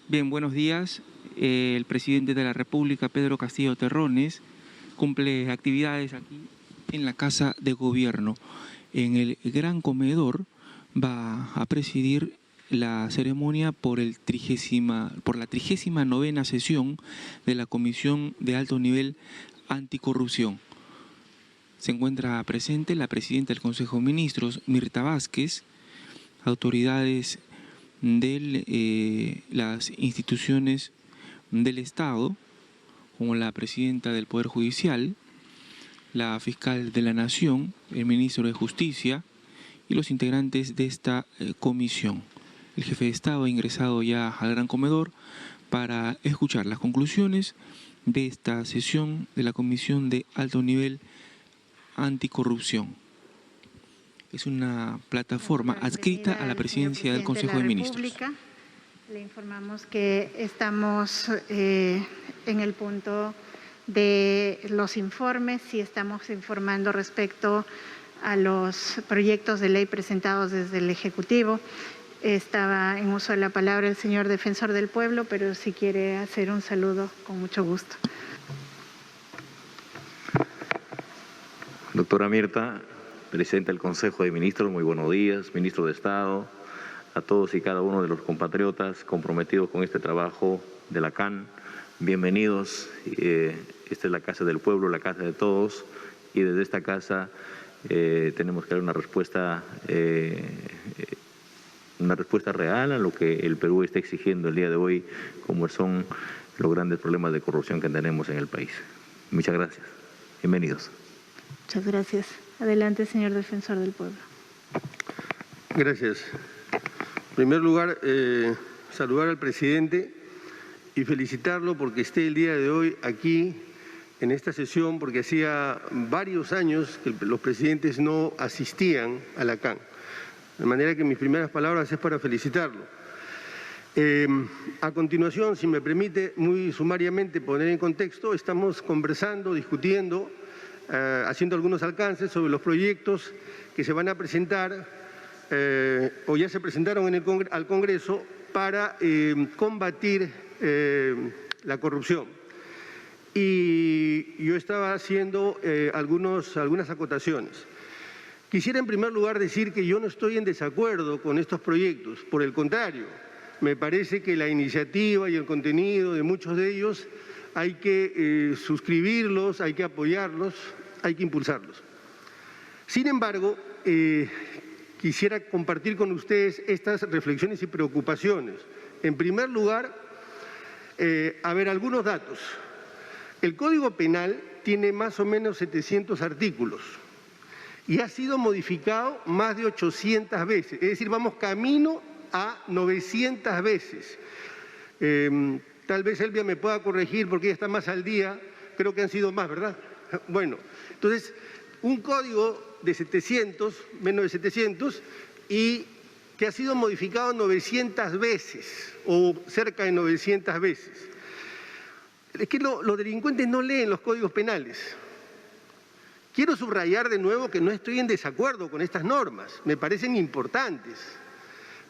Bien, buenos días. El presidente de la República, Pedro Castillo Terrones, cumple actividades aquí en la Casa de Gobierno. En el Gran Comedor va a presidir la ceremonia por la 39ª sesión de la Comisión de Alto Nivel Anticorrupción. Se encuentra presente la presidenta del Consejo de Ministros, Mirta Vázquez, autoridades de las instituciones del Estado, como la presidenta del Poder Judicial, la fiscal de la Nación, el ministro de Justicia y los integrantes de esta comisión. El jefe de Estado ha ingresado ya al Gran Comedor para escuchar las conclusiones de esta sesión de la Comisión de Alto Nivel Anticorrupción. Es una plataforma adscrita a la presidencia del Consejo de Ministros. Le informamos que estamos en el punto de los informes y estamos informando respecto a los proyectos de ley presentados desde el Ejecutivo. Estaba en uso de la palabra el señor defensor del pueblo, pero si quiere hacer un saludo, con mucho gusto. Doctora Mirta, presidenta del Consejo de Ministros, muy buenos días, ministro de Estado, a todos y cada uno de los compatriotas comprometidos con este trabajo de la CAN. Bienvenidos, esta es la Casa del Pueblo, la Casa de Todos, y desde esta casa tenemos que dar una respuesta real a lo que el Perú está exigiendo el día de hoy, como son los grandes problemas de corrupción que tenemos en el país. Muchas gracias. Bienvenidos. Muchas gracias. Adelante, señor defensor del pueblo. Gracias. En primer lugar, saludar al presidente y felicitarlo porque esté el día de hoy aquí en esta sesión, porque hacía varios años que los presidentes no asistían a la CAN. De manera que mis primeras palabras es para felicitarlo. A continuación, si me permite muy sumariamente poner en contexto, estamos conversando, discutiendo, haciendo algunos alcances sobre los proyectos que se van a presentar o ya se presentaron al Congreso para combatir la corrupción. Y yo estaba haciendo algunas acotaciones. Quisiera en primer lugar decir que yo no estoy en desacuerdo con estos proyectos, por el contrario, me parece que la iniciativa y el contenido de muchos de ellos hay que suscribirlos, hay que apoyarlos, hay que impulsarlos. Sin embargo, quisiera compartir con ustedes estas reflexiones y preocupaciones. En primer lugar, algunos datos. El Código Penal tiene más o menos 700 artículos y ha sido modificado más de 800 veces, es decir, vamos camino a 900 veces. Tal vez Elvia me pueda corregir porque ella está más al día, creo que han sido más, ¿verdad? Bueno, entonces, un código de 700, menos de 700, y que ha sido modificado 900 veces, o cerca de 900 veces. Es que los delincuentes no leen los códigos penales. Quiero subrayar de nuevo que no estoy en desacuerdo con estas normas, me parecen importantes.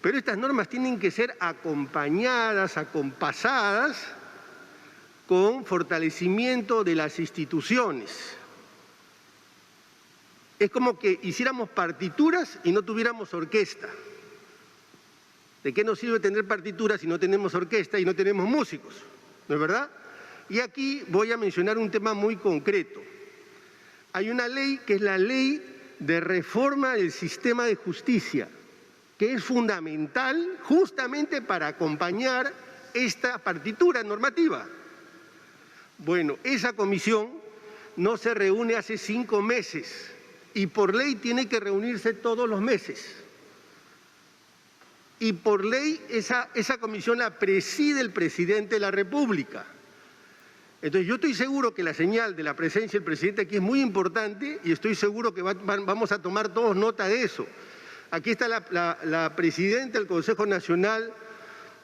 Pero estas normas tienen que ser acompañadas, acompasadas con fortalecimiento de las instituciones. Es como que hiciéramos partituras y no tuviéramos orquesta. ¿De qué nos sirve tener partituras si no tenemos orquesta y no tenemos músicos? ¿No es verdad? Y aquí voy a mencionar un tema muy concreto. Hay una ley que es la Ley de Reforma del Sistema de Justicia, que es fundamental justamente para acompañar esta partitura normativa. Bueno, esa comisión no se reúne hace 5 meses y por ley tiene que reunirse todos los meses. Y por ley esa comisión la preside el presidente de la República. Entonces yo estoy seguro que la señal de la presencia del presidente aquí es muy importante y estoy seguro que vamos a tomar todos nota de eso. Aquí está la presidenta del Consejo Nacional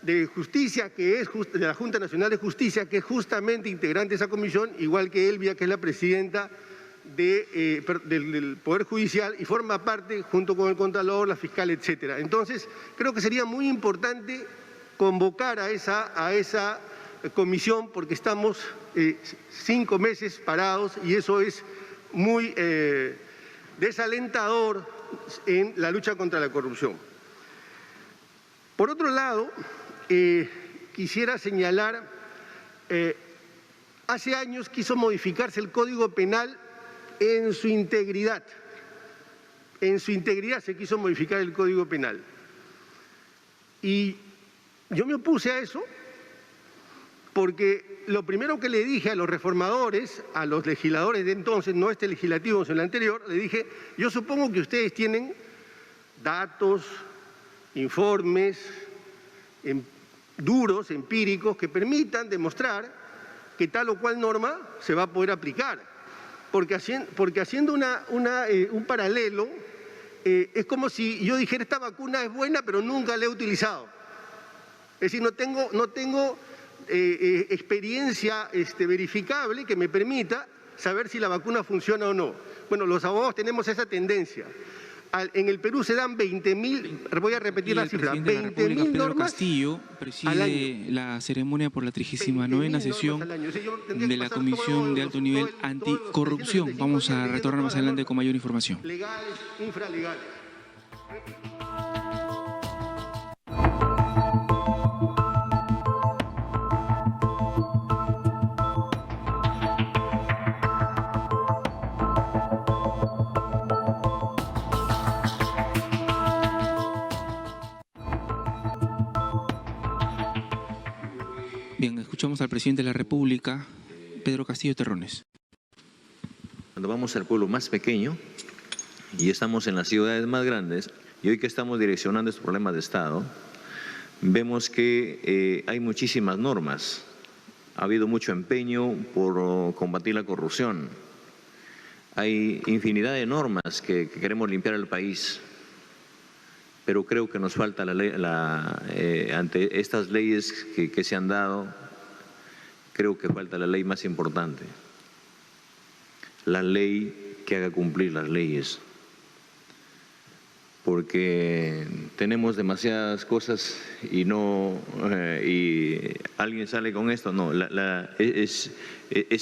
de Justicia, de la Junta Nacional de Justicia, que es justamente integrante de esa comisión, igual que Elvia, que es la presidenta del Poder Judicial y forma parte, junto con el Contralor, la Fiscal, etcétera. Entonces, creo que sería muy importante convocar a esa comisión, porque estamos 5 meses parados y eso es muy desalentador en la lucha contra la corrupción. Por otro lado, quisiera señalar, hace años quiso modificarse el Código Penal en su integridad. En su integridad se quiso modificar el Código Penal. Y yo me opuse a eso porque lo primero que le dije a los reformadores, a los legisladores de entonces, no este legislativo, sino el anterior, le dije, yo supongo que ustedes tienen datos, informes duros, empíricos, que permitan demostrar que tal o cual norma se va a poder aplicar. Porque haciendo un paralelo, es como si yo dijera esta vacuna es buena, pero nunca la he utilizado. Es decir, no tengo experiencia verificable que me permita saber si la vacuna funciona o no. Bueno, los abogados tenemos esa tendencia. En el Perú se dan 20.000, voy a repetir la cifra, 20.000 Pedro normas Castillo al preside año. la ceremonia por la 39ª sesión de la Comisión de Alto Nivel Anticorrupción. Vamos a retornar más adelante con mayor información. Legales, infralegales. Bien, escuchamos al presidente de la República, Pedro Castillo Terrones. Cuando vamos al pueblo más pequeño y estamos en las ciudades más grandes, y hoy que estamos direccionando estos problemas de Estado, vemos que hay muchísimas normas. Ha habido mucho empeño por combatir la corrupción. Hay infinidad de normas que queremos limpiar el país, pero creo que nos falta ante estas leyes que se han dado, creo que falta la ley más importante, la ley que haga cumplir las leyes, porque tenemos demasiadas cosas y alguien sale con esto, no, es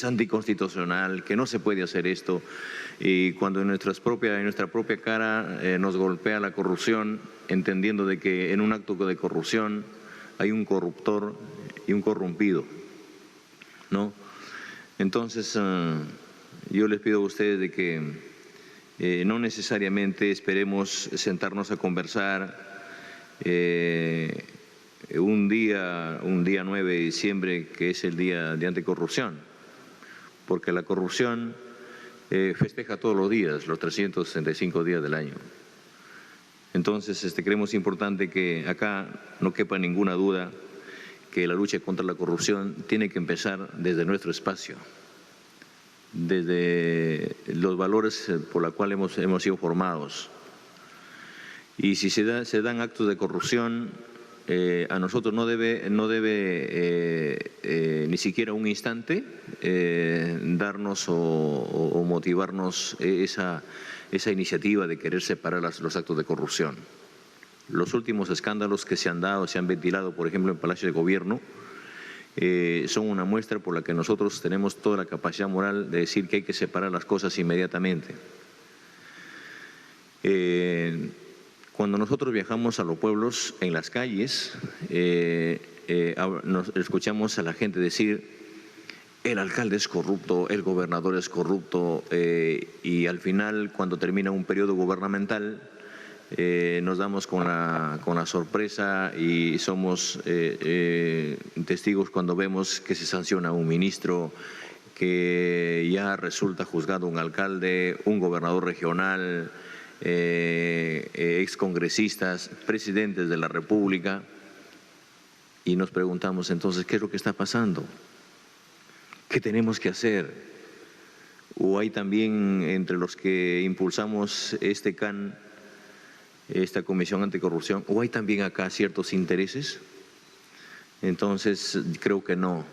anticonstitucional, que no se puede hacer esto. Y cuando en nuestra propia cara nos golpea la corrupción, entendiendo de que en un acto de corrupción hay un corruptor y un corrompido, ¿no? Entonces, yo les pido a ustedes de que no necesariamente esperemos sentarnos a conversar un día 9 de diciembre, que es el día de anticorrupción, porque la corrupción festeja todos los días, los 365 días del año. Entonces, creemos importante que acá no quepa ninguna duda que la lucha contra la corrupción tiene que empezar desde nuestro espacio, desde los valores por los cuales hemos sido formados. Y si se dan actos de corrupción, a nosotros no debe ni siquiera un instante darnos o motivarnos esa iniciativa de querer separar los actos de corrupción. Los últimos escándalos que se han dado, se han ventilado, por ejemplo, en Palacio de Gobierno, son una muestra por la que nosotros tenemos toda la capacidad moral de decir que hay que separar las cosas inmediatamente. Cuando nosotros viajamos a los pueblos, en las calles, nos escuchamos a la gente decir: el alcalde es corrupto, el gobernador es corrupto, y al final, cuando termina un periodo gubernamental, nos damos con la sorpresa y somos testigos cuando vemos que se sanciona a un ministro, que ya resulta juzgado un alcalde, un gobernador regional, excongresistas, presidentes de la República, y nos preguntamos entonces, ¿qué es lo que está pasando? ¿Qué tenemos que hacer? ¿O hay también entre los que impulsamos este CAN, esta Comisión Anticorrupción, o hay también acá ciertos intereses? Entonces, creo que no.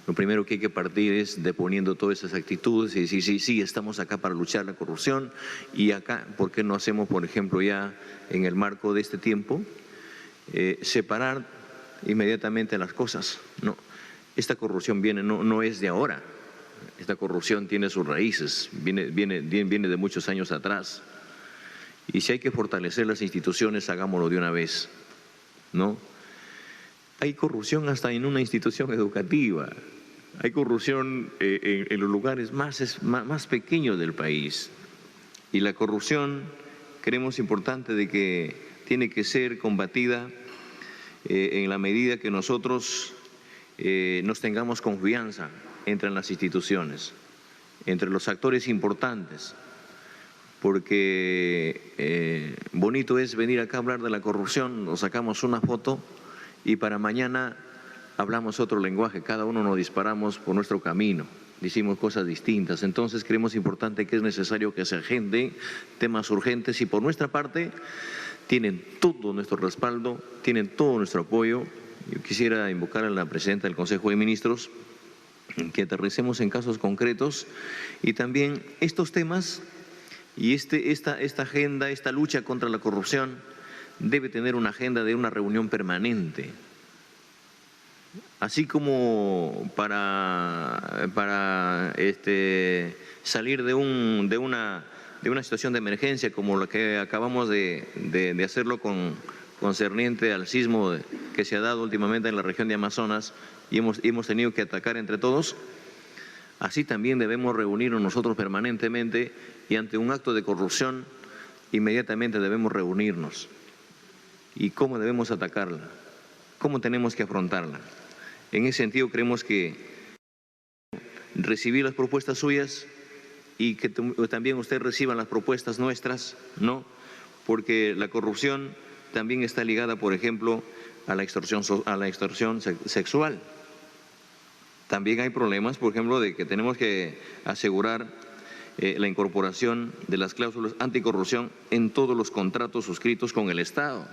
Lo primero que hay que partir es deponiendo todas esas actitudes y decir, sí, estamos acá para luchar la corrupción y acá, ¿por qué no hacemos, por ejemplo, ya en el marco de este tiempo, separar inmediatamente las cosas? No, esta corrupción no es de ahora, esta corrupción tiene sus raíces, viene de muchos años atrás. Y si hay que fortalecer las instituciones, hagámoslo de una vez, ¿no? Hay corrupción hasta en una institución educativa. Hay corrupción en los lugares más pequeños del país. Y la corrupción, creemos importante de que tiene que ser combatida en la medida que nosotros nos tengamos confianza entre las instituciones, entre los actores importantes. Porque bonito es venir acá a hablar de la corrupción, nos sacamos una foto y para mañana hablamos otro lenguaje, cada uno nos disparamos por nuestro camino, decimos cosas distintas. Entonces creemos importante que es necesario que se agenden temas urgentes y por nuestra parte tienen todo nuestro respaldo, tienen todo nuestro apoyo. Yo quisiera invocar a la presidenta del Consejo de Ministros que aterricemos en casos concretos y también estos temas y esta agenda, esta lucha contra la corrupción debe tener una agenda de una reunión permanente. Así como para salir de una situación de emergencia como la que acabamos de hacerlo concerniente al sismo que se ha dado últimamente en la región de Amazonas y hemos tenido que atacar entre todos, así también debemos reunirnos nosotros permanentemente y ante un acto de corrupción inmediatamente debemos reunirnos. ¿Y cómo debemos atacarla? ¿Cómo tenemos que afrontarla? En ese sentido creemos que recibir las propuestas suyas y que también usted reciba las propuestas nuestras, ¿no? Porque la corrupción también está ligada, por ejemplo, a la extorsión sexual. También hay problemas, por ejemplo, de que tenemos que asegurar la incorporación de las cláusulas anticorrupción en todos los contratos suscritos con el Estado.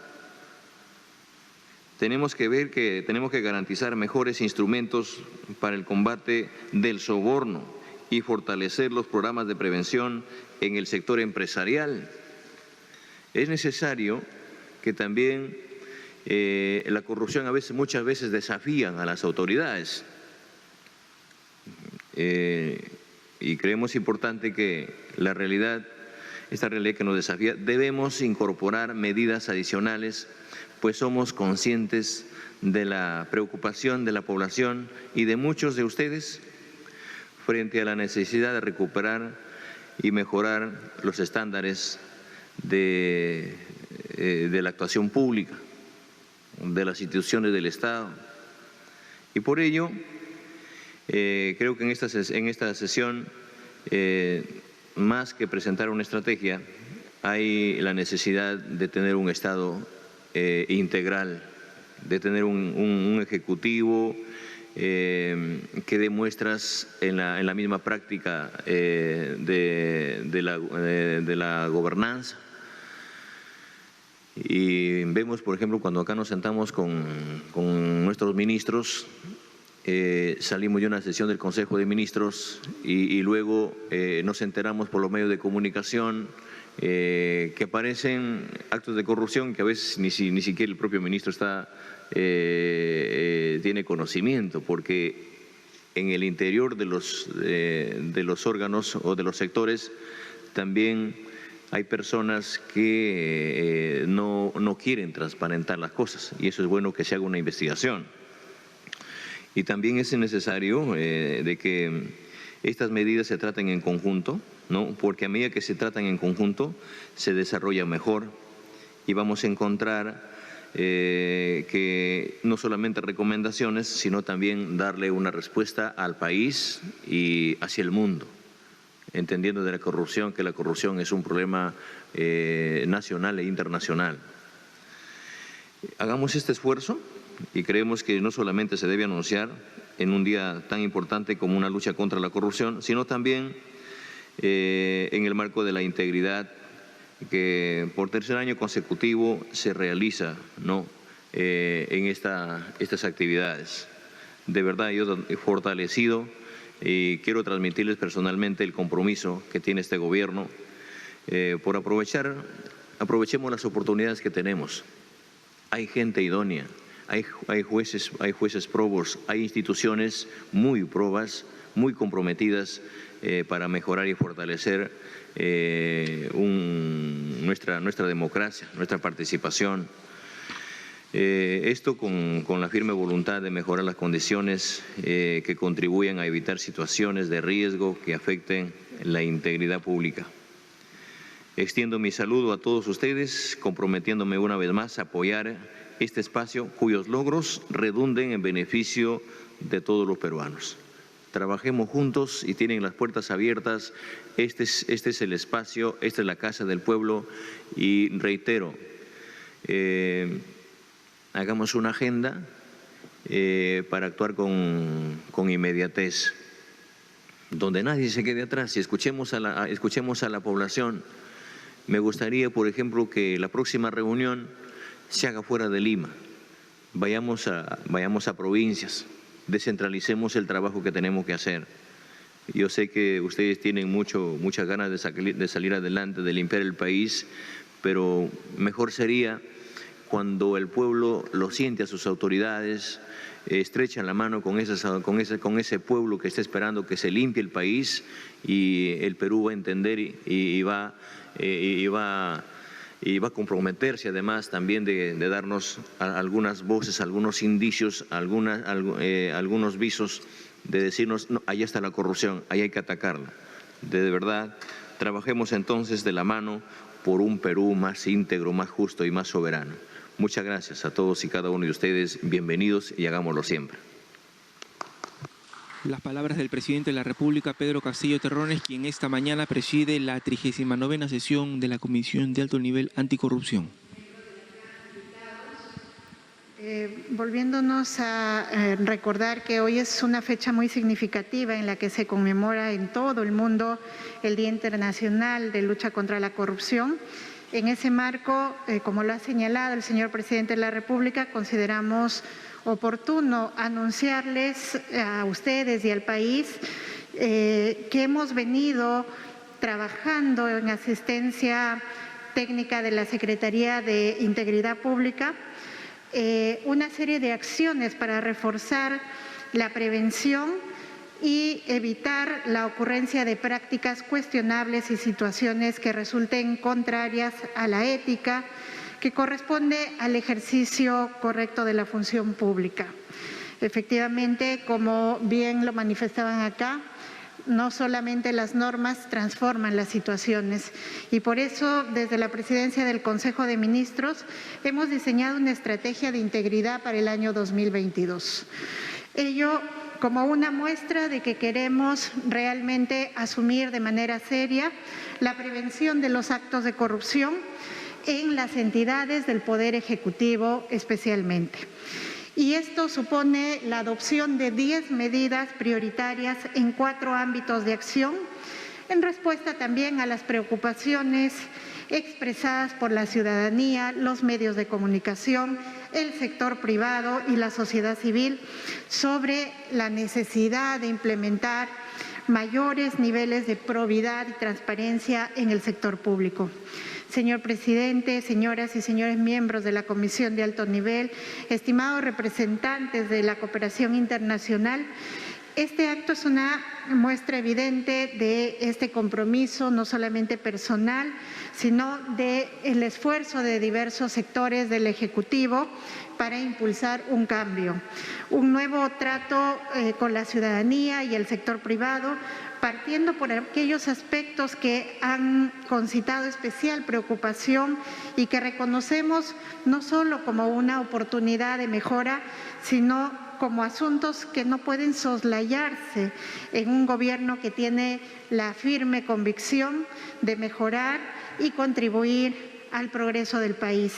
Tenemos que ver que tenemos que garantizar mejores instrumentos para el combate del soborno y fortalecer los programas de prevención en el sector empresarial. Es necesario que también la corrupción muchas veces desafían a las autoridades. Y creemos importante que esta realidad que nos desafía, debemos incorporar medidas adicionales, pues somos conscientes de la preocupación de la población y de muchos de ustedes frente a la necesidad de recuperar y mejorar los estándares de la actuación pública, de las instituciones del Estado. Y por ello, creo que en esta sesión, más que presentar una estrategia, hay la necesidad de tener un Estado integral, de tener un Ejecutivo que dé muestras en la misma práctica de la gobernanza. Y vemos, por ejemplo, cuando acá nos sentamos con nuestros ministros, salimos de una sesión del Consejo de Ministros y luego nos enteramos por los medios de comunicación que aparecen actos de corrupción que a veces ni siquiera el propio ministro tiene conocimiento, porque en el interior de los órganos o de los sectores también hay personas que no quieren transparentar las cosas y eso es bueno que se haga una investigación. Y también es necesario de que estas medidas se traten en conjunto, ¿no? Porque a medida que se tratan en conjunto se desarrolla mejor y vamos a encontrar que no solamente recomendaciones, sino también darle una respuesta al país y hacia el mundo, entendiendo de la corrupción, que la corrupción es un problema nacional e internacional. Hagamos este esfuerzo y creemos que no solamente se debe anunciar en un día tan importante como una lucha contra la corrupción, sino también en el marco de la integridad que por tercer año consecutivo se realiza, ¿no? En estas actividades. de verdad yo he fortalecido y quiero transmitirles personalmente el compromiso que tiene este gobierno por aprovechemos las oportunidades que tenemos. Hay gente idónea, hay jueces probos, hay instituciones muy probas, muy comprometidas para mejorar y fortalecer nuestra democracia, nuestra participación. Esto con la firme voluntad de mejorar las condiciones que contribuyan a evitar situaciones de riesgo que afecten la integridad pública. Extiendo mi saludo a todos ustedes, comprometiéndome una vez más a apoyar este espacio cuyos logros redunden en beneficio de todos los peruanos. Trabajemos juntos y tienen las puertas abiertas. Este es el espacio, esta es la Casa del Pueblo y reitero, hagamos una agenda para actuar con inmediatez, donde nadie se quede atrás y escuchemos a la población. Me gustaría, por ejemplo, que la próxima reunión se haga fuera de Lima, vayamos a provincias, descentralicemos el trabajo que tenemos que hacer. Yo sé que ustedes tienen muchas ganas de salir adelante, de limpiar el país, pero mejor sería cuando el pueblo lo siente a sus autoridades, estrechan la mano con ese pueblo que está esperando que se limpie el país, y el Perú va a entender y va a comprometerse además también de darnos algunas voces, algunos indicios, algunos visos de decirnos, no, allá está la corrupción, ahí hay que atacarla. De verdad, trabajemos entonces de la mano por un Perú más íntegro, más justo y más soberano. Muchas gracias a todos y cada uno de ustedes. Bienvenidos y hagámoslo siempre. Las palabras del presidente de la República, Pedro Castillo Terrones, quien esta mañana preside la 39ª sesión de la Comisión de Alto Nivel Anticorrupción. Volviéndonos a recordar que hoy es una fecha muy significativa en la que se conmemora en todo el mundo el Día Internacional de Lucha contra la Corrupción. En ese marco, como lo ha señalado el señor presidente de la República, consideramos oportuno anunciarles a ustedes y al país que hemos venido trabajando en asistencia técnica de la Secretaría de Integridad Pública, una serie de acciones para reforzar la prevención y evitar la ocurrencia de prácticas cuestionables y situaciones que resulten contrarias a la ética que corresponde al ejercicio correcto de la función pública. Efectivamente, como bien lo manifestaban acá, no solamente las normas transforman las situaciones, y por eso desde la Presidencia del Consejo de Ministros hemos diseñado una estrategia de integridad para el año 2022. Ello como una muestra de que queremos realmente asumir de manera seria la prevención de los actos de corrupción en las entidades del Poder Ejecutivo especialmente. Y esto supone la adopción de 10 medidas prioritarias en 4 ámbitos de acción, en respuesta también a las preocupaciones expresadas por la ciudadanía, los medios de comunicación, el sector privado y la sociedad civil sobre la necesidad de implementar mayores niveles de probidad y transparencia en el sector público. Señor presidente, señoras y señores miembros de la Comisión de Alto Nivel, estimados representantes de la cooperación internacional, este acto es una muestra evidente de este compromiso, no solamente personal, sino del esfuerzo de diversos sectores del Ejecutivo para impulsar un cambio, un nuevo trato con la ciudadanía y el sector privado, partiendo por aquellos aspectos que han concitado especial preocupación y que reconocemos no solo como una oportunidad de mejora, sino como asuntos que no pueden soslayarse en un gobierno que tiene la firme convicción de mejorar y contribuir al progreso del país.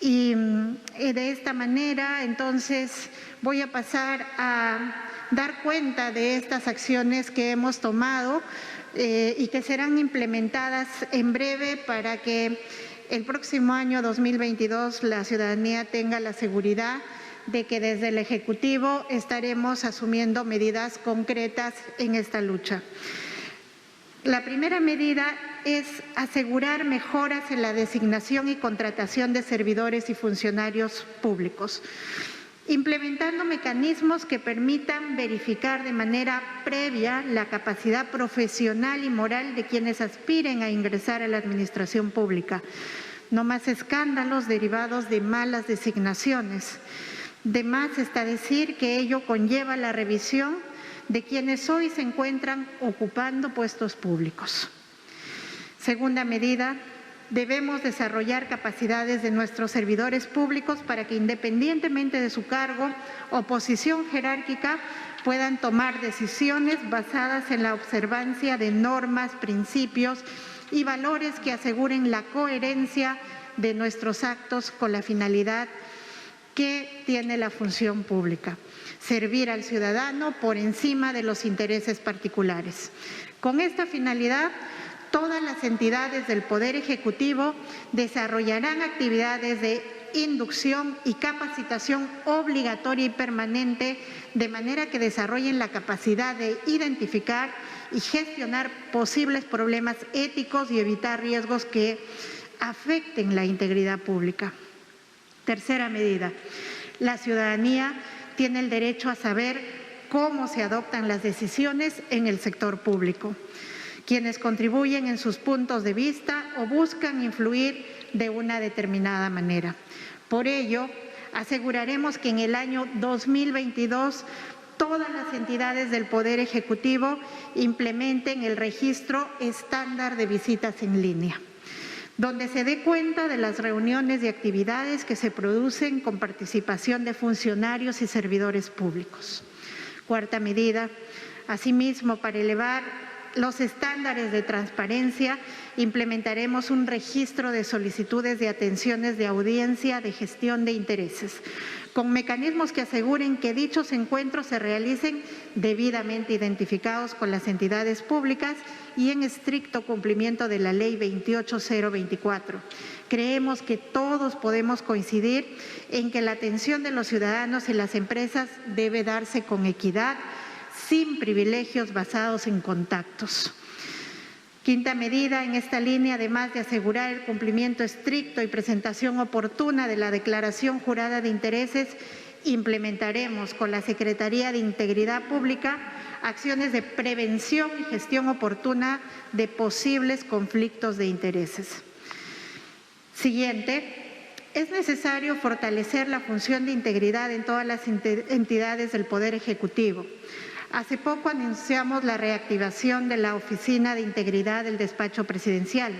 Y de esta manera, entonces, voy a pasar a dar cuenta de estas acciones que hemos tomado y que serán implementadas en breve para que el próximo año 2022 la ciudadanía tenga la seguridad de que desde el Ejecutivo estaremos asumiendo medidas concretas en esta lucha. La primera medida es asegurar mejoras en la designación y contratación de servidores y funcionarios públicos, implementando mecanismos que permitan verificar de manera previa la capacidad profesional y moral de quienes aspiren a ingresar a la administración pública. No más escándalos derivados de malas designaciones. De más está decir que ello conlleva la revisión de quienes hoy se encuentran ocupando puestos públicos. Segunda medida, debemos desarrollar capacidades de nuestros servidores públicos para que, independientemente de su cargo o posición jerárquica, puedan tomar decisiones basadas en la observancia de normas, principios y valores que aseguren la coherencia de nuestros actos con la finalidad que tiene la función pública: servir al ciudadano por encima de los intereses particulares. Con esta finalidad, todas las entidades del Poder Ejecutivo desarrollarán actividades de inducción y capacitación obligatoria y permanente, de manera que desarrollen la capacidad de identificar y gestionar posibles problemas éticos y evitar riesgos que afecten la integridad pública. Tercera medida, la ciudadanía tiene el derecho a saber cómo se adoptan las decisiones en el sector público, quienes contribuyen en sus puntos de vista o buscan influir de una determinada manera. Por ello, aseguraremos que en el año 2022 todas las entidades del Poder Ejecutivo implementen el registro estándar de visitas en línea, donde se dé cuenta de las reuniones y actividades que se producen con participación de funcionarios y servidores públicos. Cuarta medida, asimismo, para elevar los estándares de transparencia, implementaremos un registro de solicitudes de atenciones de audiencia de gestión de intereses, con mecanismos que aseguren que dichos encuentros se realicen debidamente identificados con las entidades públicas y en estricto cumplimiento de la Ley 28024. Creemos que todos podemos coincidir en que la atención de los ciudadanos y las empresas debe darse con equidad, sin privilegios basados en contactos. Quinta medida, en esta línea, además de asegurar el cumplimiento estricto y presentación oportuna de la declaración jurada de intereses, implementaremos con la Secretaría de Integridad Pública acciones de prevención y gestión oportuna de posibles conflictos de intereses. Siguiente. Es necesario fortalecer la función de integridad en todas las entidades del Poder Ejecutivo. Hace poco anunciamos la reactivación de la Oficina de Integridad del Despacho Presidencial.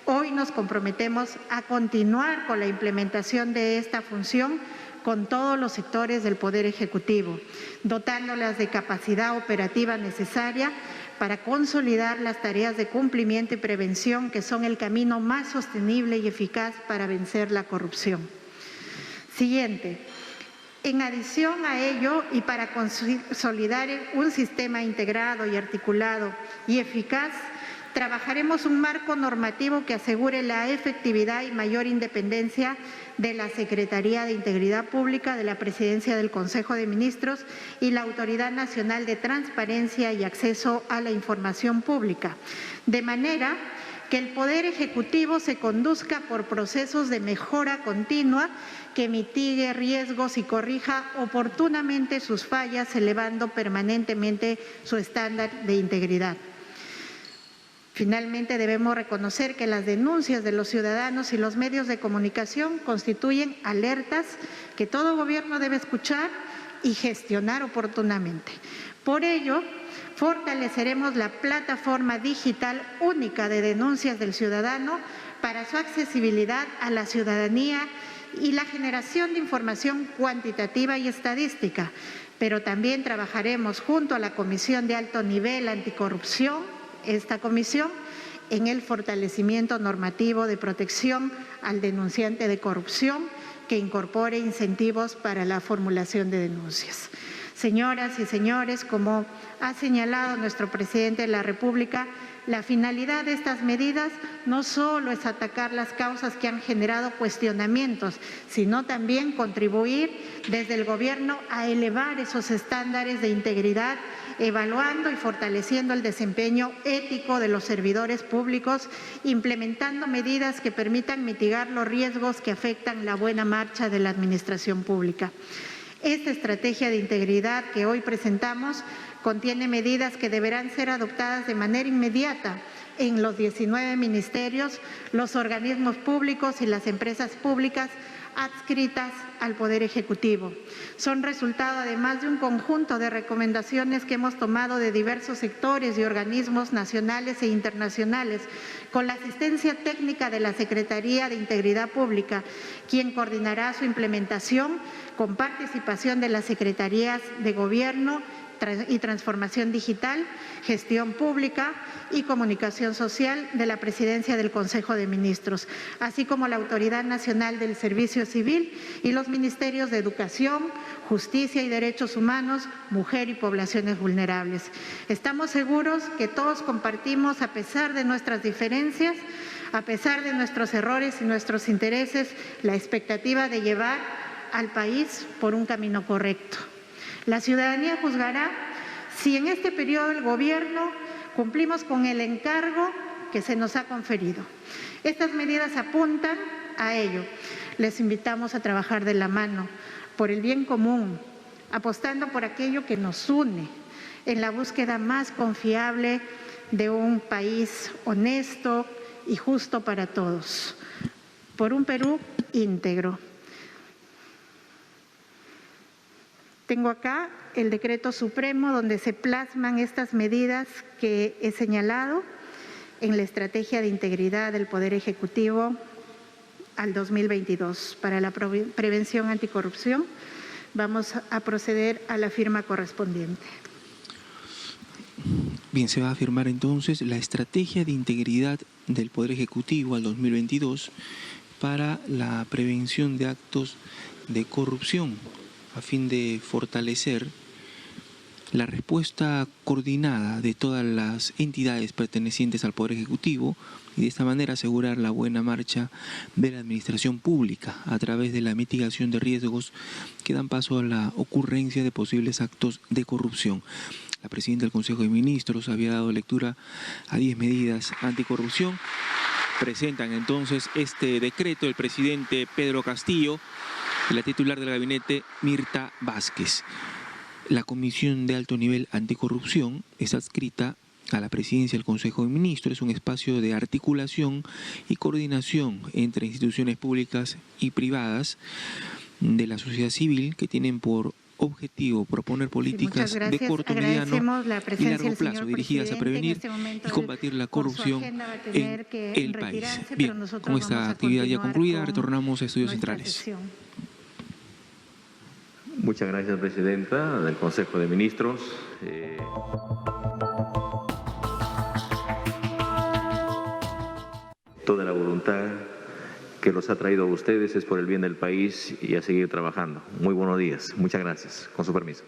Hoy nos comprometemos a continuar con la implementación de esta función con todos los sectores del Poder Ejecutivo, dotándolas de capacidad operativa necesaria para consolidar las tareas de cumplimiento y prevención, que son el camino más sostenible y eficaz para vencer la corrupción. Siguiente. En adición a ello, y para consolidar un sistema integrado y articulado y eficaz, trabajaremos un marco normativo que asegure la efectividad y mayor independencia de la Secretaría de Integridad Pública, de la Presidencia del Consejo de Ministros y la Autoridad Nacional de Transparencia y Acceso a la Información Pública, de manera que el Poder Ejecutivo se conduzca por procesos de mejora continua que mitigue riesgos y corrija oportunamente sus fallas, elevando permanentemente su estándar de integridad. Finalmente, debemos reconocer que las denuncias de los ciudadanos y los medios de comunicación constituyen alertas que todo gobierno debe escuchar y gestionar oportunamente. Por ello, fortaleceremos la plataforma digital única de denuncias del ciudadano para su accesibilidad a la ciudadanía y la generación de información cuantitativa y estadística, pero también trabajaremos junto a la Comisión de Alto Nivel Anticorrupción, esta comisión, en el fortalecimiento normativo de protección al denunciante de corrupción que incorpore incentivos para la formulación de denuncias. Señoras y señores, como ha señalado nuestro presidente de la República, La finalidad de estas medidas no solo es atacar las causas que han generado cuestionamientos, sino también contribuir desde el Gobierno a elevar esos estándares de integridad, evaluando y fortaleciendo el desempeño ético de los servidores públicos, implementando medidas que permitan mitigar los riesgos que afectan la buena marcha de la administración pública. Esta estrategia de integridad que hoy presentamos contiene medidas que deberán ser adoptadas de manera inmediata en los 19 ministerios, los organismos públicos y las empresas públicas adscritas al Poder Ejecutivo. Son resultado además de un conjunto de recomendaciones que hemos tomado de diversos sectores y organismos nacionales e internacionales, con la asistencia técnica de la Secretaría de Integridad Pública, quien coordinará su implementación con participación de las Secretarías de Gobierno y Transformación Digital, Gestión Pública y Comunicación Social de la Presidencia del Consejo de Ministros, así como la Autoridad Nacional del Servicio Civil y los Ministerios de Educación, Justicia y Derechos Humanos, Mujer y Poblaciones Vulnerables. Estamos seguros que todos compartimos, a pesar de nuestras diferencias, a pesar de nuestros errores y nuestros intereses, la expectativa de llevar al país por un camino correcto. La ciudadanía juzgará si en este periodo del Gobierno cumplimos con el encargo que se nos ha conferido. Estas medidas apuntan a ello. Les invitamos a trabajar de la mano por el bien común, apostando por aquello que nos une, en la búsqueda más confiable de un país honesto y justo para todos, por un Perú íntegro. Tengo acá el decreto supremo donde se plasman estas medidas que he señalado en la estrategia de integridad del Poder Ejecutivo al 2022 para la prevención anticorrupción. Vamos a proceder a la firma correspondiente. Bien, se va a firmar entonces la estrategia de integridad del Poder Ejecutivo al 2022 para la prevención de actos de corrupción, a fin de fortalecer la respuesta coordinada de todas las entidades pertenecientes al Poder Ejecutivo y de esta manera asegurar la buena marcha de la administración pública a través de la mitigación de riesgos que dan paso a la ocurrencia de posibles actos de corrupción. La presidenta del Consejo de Ministros había dado lectura a 10 medidas anticorrupción. Presentan entonces este decreto el presidente Pedro Castillo y la titular del gabinete Mirta Vázquez. La Comisión de Alto Nivel Anticorrupción está adscrita a la presidencia del Consejo de Ministros. Es un espacio de articulación y coordinación entre instituciones públicas y privadas de la sociedad civil que tienen por objetivo proponer políticas de corto, mediano y largo plazo dirigidas a prevenir y combatir la corrupción en el país. Bien, con esta actividad ya concluida, retornamos a Estudios Centrales. Muchas gracias, Presidenta del Consejo de Ministros. Toda la voluntad que los ha traído a ustedes es por el bien del país y a seguir trabajando. Muy buenos días. Muchas gracias. Con su permiso.